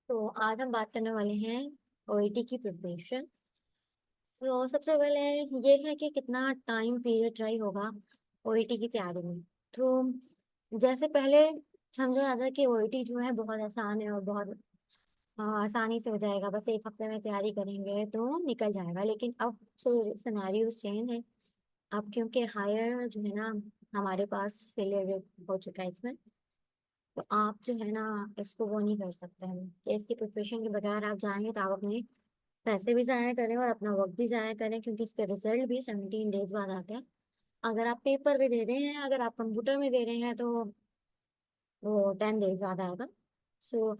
तो आज हम बात करने वाले हैं ओईटी की प्रिपरेशन। तो सबसे पहले ये है कि कितना टाइम पीरियड चाहिए होगा ओईटी की तैयारी में। तो जैसे पहले समझा जाता है कि ओईटी जो है बहुत आसान है और बहुत आसानी से हो जाएगा, बस एक हफ्ते में तैयारी करेंगे तो निकल जाएगा। लेकिन अब सिनेरियो चेंज है। अब क्योंकि हायर जो है ना, हमारे पास फेलियर रेट हो चुका है इसमें। तो आप जो है ना, इसको वो नहीं कर सकते हैं कि इसकी प्रिपरेशन के बगैर आप जाएंगे तो आप अपने पैसे भी ज़ाया करें और अपना वक्त भी ज़ाया करें, क्योंकि इसके रिजल्ट भी 17 डेज बाद आते हैं। अगर आप पेपर में दे रहे हैं, अगर आप कंप्यूटर में दे रहे हैं तो वो 10 डेज बाद आएगा। सो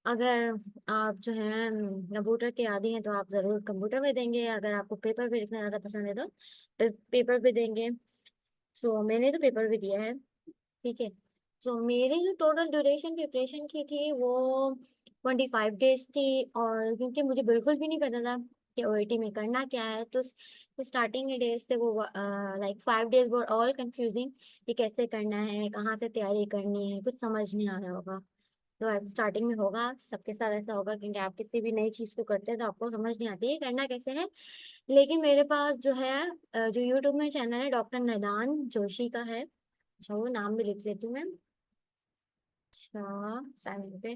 अगर आप जो है कंप्यूटर के आदी हैं तो आप ज़रूर कंप्यूटर में देंगे। अगर आपको पेपर पे लिखना ज़्यादा पसंद है तो पेपर पे देंगे। सो मैंने तो पेपर भी दिया है। ठीक है। सो मेरी जो टोटल ड्यूरेशन प्रिपरेशन की थी वो 25 डेज थी। और क्योंकि मुझे बिल्कुल भी नहीं पता था कि ओईटी में करना क्या है, तो स्टार्टिंग के डेज थे वो like 5 days were all confusing कि कैसे करना है, कहाँ से तैयारी करनी है, कुछ समझ नहीं आ रहा होगा। तो ऐसे स्टार्टिंग में होगा, सबके साथ ऐसा होगा, क्योंकि आप किसी भी नई चीज़ को करते हैं तो आपको समझ नहीं आती है करना कैसे है। लेकिन मेरे पास जो है जो यूट्यूब में चैनल है डॉक्टर नदान जोशी का है। अच्छा, वो नाम भी लिख लेती हूँ मैं। अच्छा, साइलेंट पे।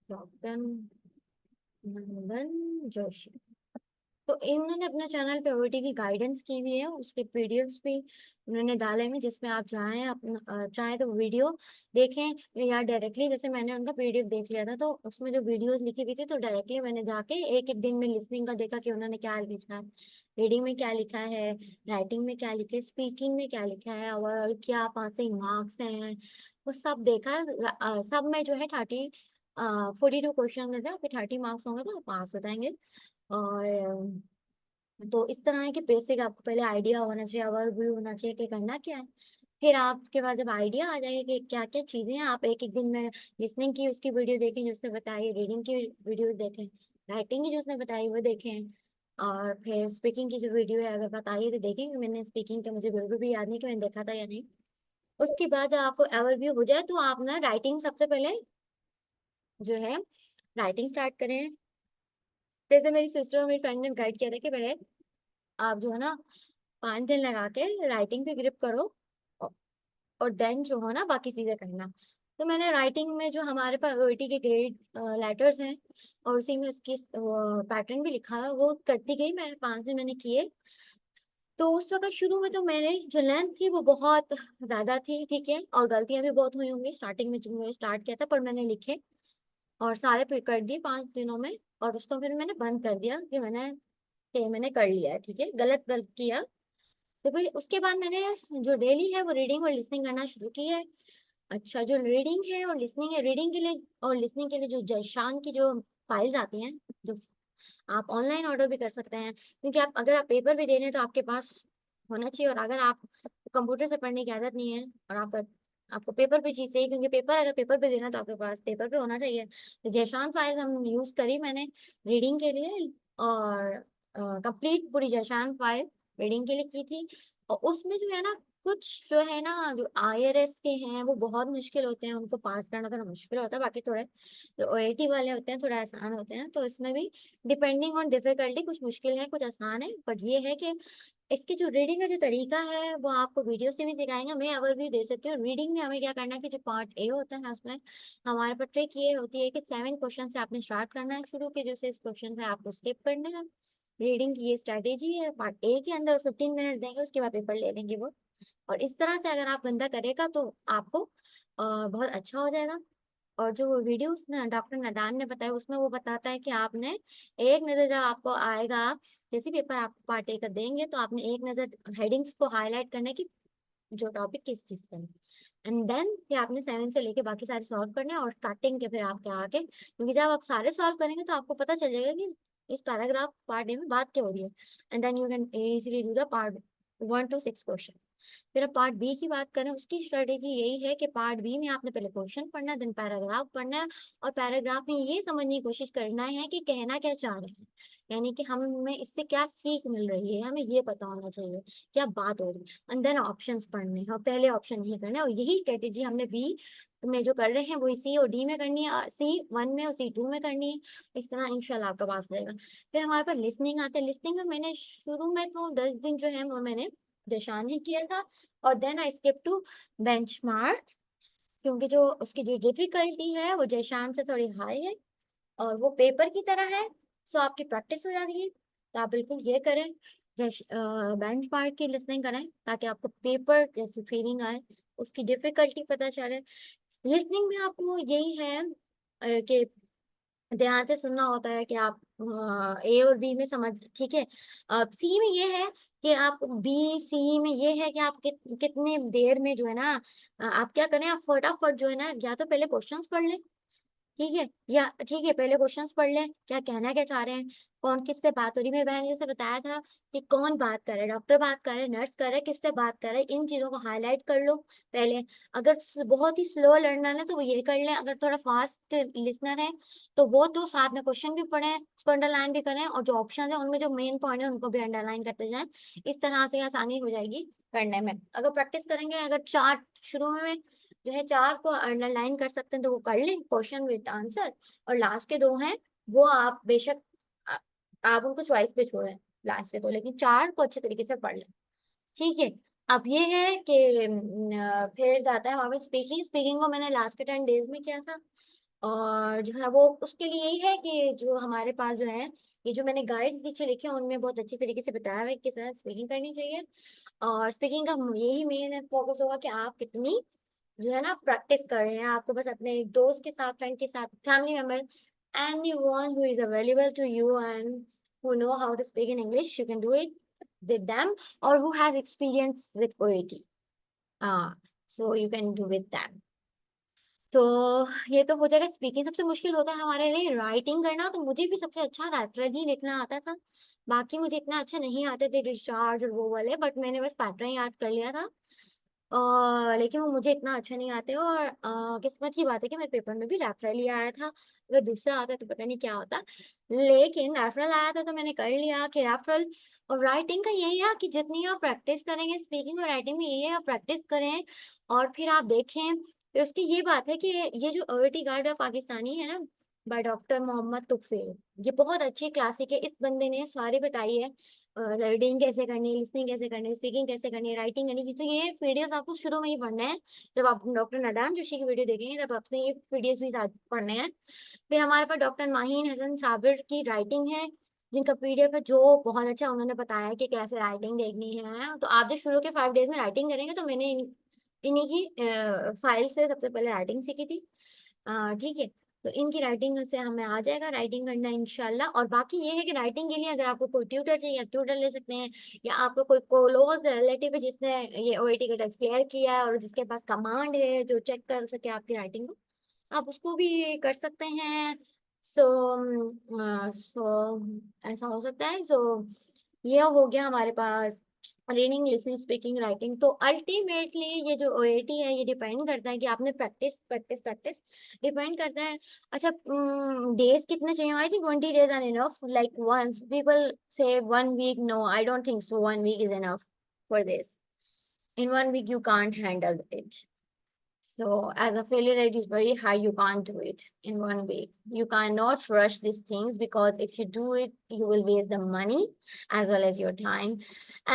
डॉक्टर नंदन जोशी। तो इन्होंने अपने चैनल पे ओईटी की गाइडेंस की हुई है, उसके पीडीएफ्स भी उन्होंने डाले हैं, जिसमें आप जाएं अपना चाहें तो वीडियो देखें या डायरेक्टली। जैसे मैंने उनका पीडीएफ देख लिया था तो उसमें जो वीडियोस लिखी हुई थी, तो डायरेक्टली मैंने जाके एक एक दिन में लिसनिंग का देखा कि उन्होंने क्या लिखा है, रीडिंग में क्या लिखा है, राइटिंग में क्या लिखा है, स्पीकिंग में क्या लिखा है, ओवरऑल क्या पासिंग मार्क्स हैं, वो सब देखा। सब में जो है 42 क्वेश्चन में से आपके 30 मार्क्स होंगे तो आप पास हो जाएंगे। और तो इस तरह है कि बेसिक आपको पहले आइडिया होना चाहिए, ओवरव्यू होना चाहिए कि करना क्या है। फिर आपके पास जब आइडिया आ जाएगा कि क्या क्या चीज़ें हैं, आप एक एक दिन में लिसनिंग की उसकी वीडियो देखें जो उसने बताई, रीडिंग की वीडियोस देखें, राइटिंग की जो उसने बताई वो देखें, और फिर स्पीकिंग की जो वीडियो है अगर बताइए तो देखेंगे। मैंने स्पीकिंग का मुझे बिल्कुल भी याद नहीं कि मैंने देखा था या नहीं। उसके बाद जब आपको ओवरव्यू हो जाए तो आप ना राइटिंग सबसे पहले जो है राइटिंग स्टार्ट करें। जैसे मेरी सिस्टर और मेरी फ्रेंड ने गाइड किया था कि पहले आप जो है ना 5 दिन लगा के राइटिंग पे ग्रिप करो, औ- और देन जो हो ना बाकी चीजें करना। तो मैंने राइटिंग में जो हमारे पास ओईटी के ग्रेड लेटर्स हैं और उसी में उसकी पैटर्न भी लिखा है वो करती गई। मैं 5 दिन मैंने किए। तो उस वक्त शुरू में तो मैंने जो लेंथ थी वो बहुत ज्यादा थी, ठीक है, और गलतियां भी बहुत हुई होंगी स्टार्टिंग में, जो मैंने स्टार्ट किया था, पर मैंने लिखे और सारे पे कर दिए 5 दिनों में। और उसको फिर मैंने बंद कर दिया कि मैंने कर लिया है, ठीक है, गलत गलत किया। तो फिर उसके बाद मैंने जो डेली है वो रीडिंग और लिसनिंग करना शुरू की है। अच्छा, जो रीडिंग है और लिसनिंग है, रीडिंग के लिए और लिसनिंग के लिए जो जयशान की जो फाइल्स आती हैं, जो आप ऑनलाइन ऑर्डर भी कर सकते हैं, क्योंकि आप अगर आप पेपर भी दे रहे हैं तो आपके पास होना चाहिए। और अगर आप कंप्यूटर से पढ़ने की आदत नहीं है और आपको पेपर पे चीज चाहिए, क्योंकि पेपर अगर पेपर पे देना तो आपके पास पेपर पे होना चाहिए। तो जयशान फाइल हम यूज करी मैंने रीडिंग के लिए। और कंप्लीट पूरी जयशान फाइल रीडिंग के लिए की थी। और उसमें जो है ना, कुछ जो है ना जो आईआरएस के हैं वो बहुत मुश्किल होते हैं, उनको पास करना थोड़ा मुश्किल होता है। बाकी थोड़े जो ओएटी वाले होते हैं थोड़ा आसान होते हैं। तो इसमें भी डिपेंडिंग ऑन डिफिकल्टी कुछ मुश्किल है कुछ आसान है, बट ये है कि इसकी जो रीडिंग का जो तरीका है वो आपको वीडियो से भी सिखाएंगे। मैं ओवरव्यू दे सकती हूँ। रीडिंग में हमें क्या करना है कि जो पार्ट ए होता है उसमें हमारे पास ट्रिक ये होती है कि 7 क्वेश्चन से आपने स्टार्ट करना है, शुरू के जो 6 क्वेश्चन है आपको स्किप करना है। रीडिंग की ये स्ट्रैटेजी है। पार्ट ए के अंदर 15 मिनट देंगे, उसके बाद पेपर ले लेंगे वो। और इस तरह से अगर आप बंदा करेगा तो आपको बहुत अच्छा हो जाएगा। और जो वीडियोस ना डॉक्टर नदान ने बताया उसमें वो बताता है कि आपने एक नज़र जब आपको आएगा, जैसे पेपर आप पार्ट ए का देंगे तो आपने एक नज़र हेडिंग्स को हाईलाइट करना है कि जो टॉपिक किस चीज़ का है। एंड देन फिर आपने 7 से लेके बाकी सारे सॉल्व करने हैं और स्टार्टिंग के फिर आपके आगे, क्योंकि जब आप सारे सॉल्व करेंगे तो आपको पता चल जाएगा कि इस पैराग्राफ पार्ट ए में बात क्या हो रही है। And then you can easily do the part 1 to 6 question. फिर अब पार्ट बी की बात करें, उसकी स्ट्रेटेजी यही है कि पार्ट बी में आपने पहले क्वेश्चन पढ़ना है, देन पैराग्राफ पढ़ना है, और पैराग्राफ में ये समझने की कोशिश करना है कि कहना क्या चाह रहे हैं, यानी कि हमें इससे क्या सीख मिल रही है, हमें ये पता होना चाहिए क्या बात हो रही है। एंड देन ऑप्शंस पढ़ने हैं, और पहले ऑप्शन नहीं करना है, और यही स्ट्रेटेजी हमने बी में जो कर रहे हैं वही सी और डी में करनी है, सी वन में और सी टू में करनी है। इस तरह इंशाल्लाह आपका पास हो जाएगा। फिर हमारे पास लिसनिंग आता है। लिसनिंग में मैंने शुरू में तो 10 दिन जो है वो मैंने जशान ही किया था, और then I skip to benchmark, क्योंकि जो उसकी जो डिफिकल्टी है वो जयशान से थोड़ी हाई है, और वो पेपर की तरह है, सो आपकी प्रैक्टिस हो जाती है। तो आप बिल्कुल ये करें, बेंच मार्क की लिसनिंग करें, ताकि आपको पेपर जैसी फीलिंग आए, उसकी डिफिकल्टी पता चले। लिसनिंग में आपको यही है कि ध्यान से सुनना होता है कि आप ए और बी में समझ, ठीक है। सी में ये है कि आप बी सी में ये है कि आप कितने देर में जो है ना, आप क्या करें, आप फटाफट जो है ना, या तो पहले क्वेश्चंस पढ़ लें, ठीक है, या ठीक है पहले क्वेश्चंस पढ़ लें, क्या कहना क्या चाह रहे हैं, कौन किससे बात हो रही है। मेरी बहन ने जैसे बताया था कि कौन बात कर रहा है, डॉक्टर बात कर रहे हैं, नर्स कर रहे हैं, किससे बात कर रहे हैं, इन चीजों को हाईलाइट कर लो पहले। अगर बहुत ही स्लो लर्नर है तो वो ये कर लें, अगर थोड़ा फास्ट लिसनर है तो वो तो साथ में क्वेश्चन भी पढ़ें, उसको अंडरलाइन भी करें, और जो ऑप्शन है उनमें जो मेन पॉइंट है उनको भी अंडरलाइन करते जाएं। इस तरह से आसानी हो जाएगी करने में। अगर प्रैक्टिस करेंगे, अगर चार्ट शुरू में जो है चार को अंडरलाइन कर सकते हैं तो वो कर लें, क्वेश्चन विद आंसर, और लास्ट के दो हैं वो आप बेशक आ- आप उनको चॉइस पे छोड़ें, लास्ट के दो, लेकिन चार को अच्छे तरीके से पढ़ लें, ठीक है। अब ये है कि फिर जाता है हमारे स्पीकिंग। स्पीकिंग को मैंने लास्ट के 10 डेज में किया था, और जो है वो उसके लिए यही है कि जो हमारे पास जो है, ये जो मैंने गाइड्स नीचे लिखे हैं उनमें बहुत अच्छी तरीके से बताया हुआ है कि किस तरह स्पीकिंग करनी चाहिए। और स्पीकिंग का यही मेन फोकस होगा कि आप कितनी जो है ना प्रैक्टिस कर रहे हैं। आपको बस अपने एक दोस्त के साथ, फ्रेंड के साथ, family member, anyone who is available to you and who know how to speak in English, you can do it with them, or who has experience with OAT, so you can do with them. तो ये तो हो जाएगा speaking. सबसे मुश्किल होता है हमारे लिए राइटिंग करना, तो मुझे भी सबसे अच्छा रैपरल ही लिखना आता था, बाकी मुझे इतना अच्छा नहीं आते थे डिस्चार्ज और वो वाले, बट मैंने बस पैटर्न याद कर लिया था। लेकिन वो मुझे इतना अच्छा नहीं आते, और किस्मत की बात है कि मेरे पेपर में भी रेफरल ही आया था। अगर दूसरा आता तो पता नहीं क्या होता, लेकिन रेफरल आया था तो मैंने कर लिया कि रेफरल। और राइटिंग का यही है कि जितनी आप प्रैक्टिस करेंगे, स्पीकिंग और राइटिंग में यही है, आप प्रैक्टिस करें और फिर आप देखें। तो उसकी ये बात है कि ये जो ओएटी गार्ड है पाकिस्तानी है ना, बाय डॉक्टर मोहम्मद तुफैल, ये बहुत अच्छी क्लासिक है। इस बंदे ने सारी बताई है, रीडिंग कैसे करनी है, लिसनिंग कैसे करनी है, स्पीकिंग कैसे करनी है, राइटिंग करनी है। तो ये वीडियोस आपको शुरू में ही पढ़ने हैं। जब आप डॉक्टर नदान जोशी की वीडियो देखेंगे तब आपने ये वीडियोस भी साथ पढ़ने हैं। फिर हमारे पास डॉक्टर माहीन हसन साबिर की राइटिंग है, जिनका पीडीएफ है, जो बहुत अच्छा उन्होंने बताया है कि कैसे राइटिंग देखनी है। तो आप जब शुरू के 5 डेज में राइटिंग करेंगे, तो मैंने इन्हीं की फाइल से सबसे पहले राइटिंग सीखी थी, ठीक है। तो इनकी राइटिंग से हमें आ जाएगा राइटिंग करना इंशाल्लाह। और बाकी ये है कि राइटिंग के लिए अगर आपको कोई ट्यूटर चाहिए, आप ट्यूटर ले सकते हैं, या आपको कोई क्लोज रिलेटिव है जिसने ये ओएटी का टेस्ट क्लियर किया है और जिसके पास कमांड है जो चेक कर सके आपकी राइटिंग को, आप उसको भी कर सकते हैं। सो ऐसा हो सकता है। सो ये हो गया हमारे पास रीडिंग, लिसनिंग, स्पीकिंग, राइटिंग। तो अल्टीमेटली ये जो ओएटी है, ये डिपेंड करता है कि आपने प्रैक्टिस प्रैक्टिस प्रैक्टिस, डिपेंड करता है। अच्छा, डेज कितने चाहिए? I think 20 days are enough, like once people से 1 week, no I don't think so 1 week is enough for this. In 1 week you can't handle it. So as a failure rate is very high, you can't do it in 1 week. You cannot rush these things, because if you do it, you will waste the money as well as your time.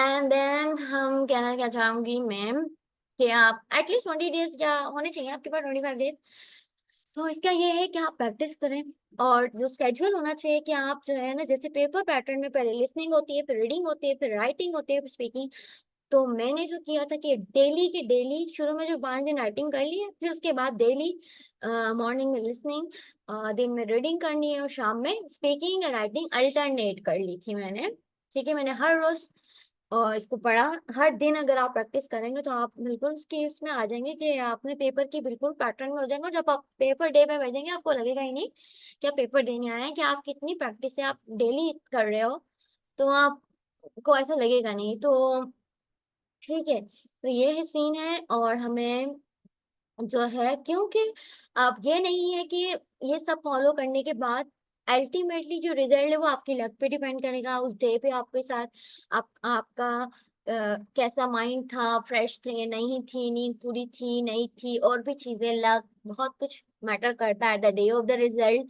And then हम कहना क्या चाहूंगी ma'am कि आप at least 20 days या होने चाहिए आपके पास, 25 days। तो इसका ये है कि आप प्रैक्टिस करें, और जो स्केड्यूल होना चाहिए कि आप जो है ना, जैसे पेपर पैटर्न में पहले लिसनिंग होती है, फिर रीडिंग होती है, फिर राइटिंग होती है, फिर स्पीकिंग। तो मैंने जो किया था कि डेली के डेली शुरू में जो 5 दिन राइटिंग कर ली है, फिर उसके बाद डेली मॉर्निंग में लिसनिंग, दिन में रीडिंग करनी है, और शाम में स्पीकिंग और राइटिंग अल्टरनेट कर ली थी मैंने, ठीक है। मैंने हर रोज इसको पढ़ा। हर दिन अगर आप प्रैक्टिस करेंगे तो आप बिल्कुल उसकी उसमें आ जाएंगे कि आपने पेपर की बिल्कुल पैटर्न में हो जाएंगे। और जब आप पेपर डे पे बैठेंगे, आपको लगेगा ही नहीं कि आप पेपर देने आए हैं, कि आप कितनी प्रैक्टिस है, आप डेली कर रहे हो, तो आपको ऐसा लगेगा नहीं। तो ठीक है, तो ये है सीन है। और हमें जो है, क्योंकि अब ये नहीं है कि ये सब फॉलो करने के बाद अल्टीमेटली जो रिजल्ट है वो आपकी लक पे डिपेंड करेगा। उस डे पे आपके साथ आपका कैसा माइंड था, फ्रेश थे, नहीं थी, नींद पूरी थी, नहीं थी, और भी चीजें, लक, बहुत कुछ मैटर करता है the day of the result.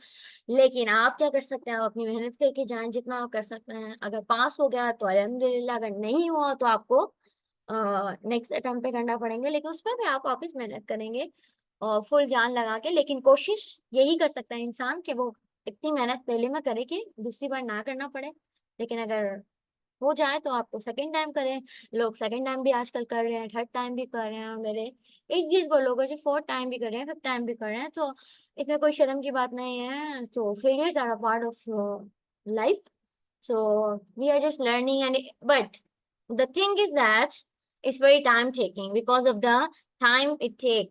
लेकिन आप क्या कर सकते हैं, आप अपनी मेहनत करके जाएं जितना आप कर सकते हैं। अगर पास हो गया तो अल्हम्दुलिल्लाह, अगर नहीं हुआ तो आपको नेक्स्ट अटेम्प्ट पे करना पड़ेंगे, लेकिन उसमें भी आप वापस मेहनत करेंगे और फुल जान लगा के। लेकिन कोशिश यही कर सकता है इंसान कि वो इतनी मेहनत पहले में करे कि दूसरी बार ना करना पड़े। लेकिन अगर हो जाए तो आपको सेकंड टाइम करें। लोग सेकंड टाइम भी आजकल कर रहे हैं, थर्ड टाइम भी कर रहे हैं। मेरे एक गिर वो लोग हैं जो फोर्थ टाइम भी कर रहे हैं, फिफ्थ टाइम भी कर रहे हैं। तो इसमें कोई शर्म की बात नहीं है। तो failures are a part of life. So we are just learning, and but the thing is that it's very time taking because of the time it take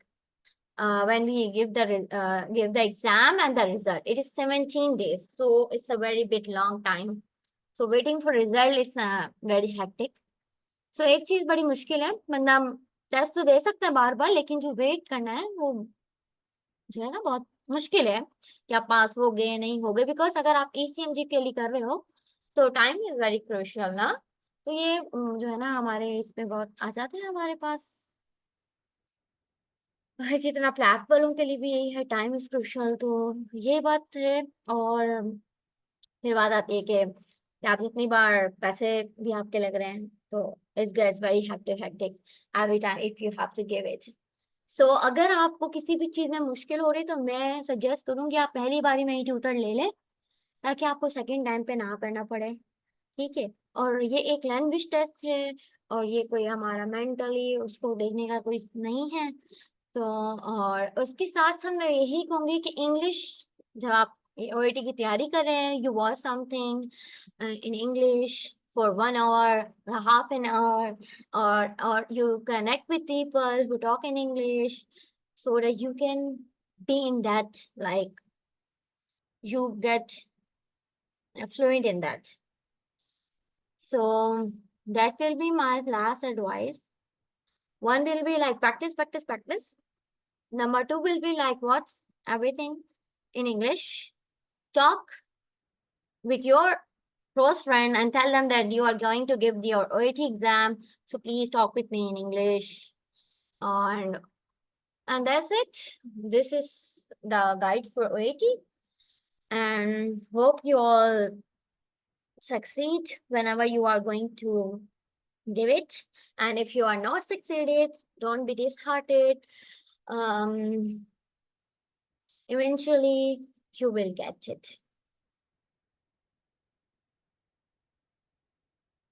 when we give the exam and the result. It is 17 days, so it's a very bit long time. So waiting for result is very hectic. So एक चीज बड़ी मुश्किल है, बंदा test तो दे सकता है बार बार, लेकिन जो वेट करना है वो जो है ना बहुत मुश्किल है कि आप पास हो गए नहीं हो गए। बिकॉज अगर आप ईसीएमजी के लिए कर रहे हो तो टाइम इज वेरी क्रूशियल ना। तो ये जो है ना हमारे इसमें बहुत आ जाते हैं हमारे पास। जितना फ्लैट वालों के लिए भी यही है, टाइम इज क्रूशियल। तो ये बात है। और फिर बात आती है कि आप जितनी बार पैसे भी आपके लग रहे हैं तो it's gets very hectic hectic every time if you have to give it. So अगर आपको किसी भी चीज में मुश्किल हो रही तो मैं सजेस्ट करूंगी आप पहली बारी में ही ट्यूटर ले लें, ताकि आपको सेकंड टाइम पे ना करना पड़े। ठीक है। और ये एक लैंग्वेज टेस्ट है, और ये कोई हमारा मेंटली उसको देखने का कोई नहीं है। तो और उसके साथ साथ मैं यही कहूंगी कि इंग्लिश, जब आप ओईटी की तैयारी कर रहे हैं, you watch something in English for 1 hour, half an hour, or you connect with people who talk in English so that you can be in that, like you get fluent in that. So that will be my last advice. One will be like practice, practice, practice. Number two will be like what's everything in English. Talk with your close friend and tell them that you are going to give your OET exam. So please talk with me in English. And and that's it. This is the guide for OET. And hope you all succeed whenever you are going to give it. And if you are not succeeded, don't be disheartened. Um, Eventually, you will get it.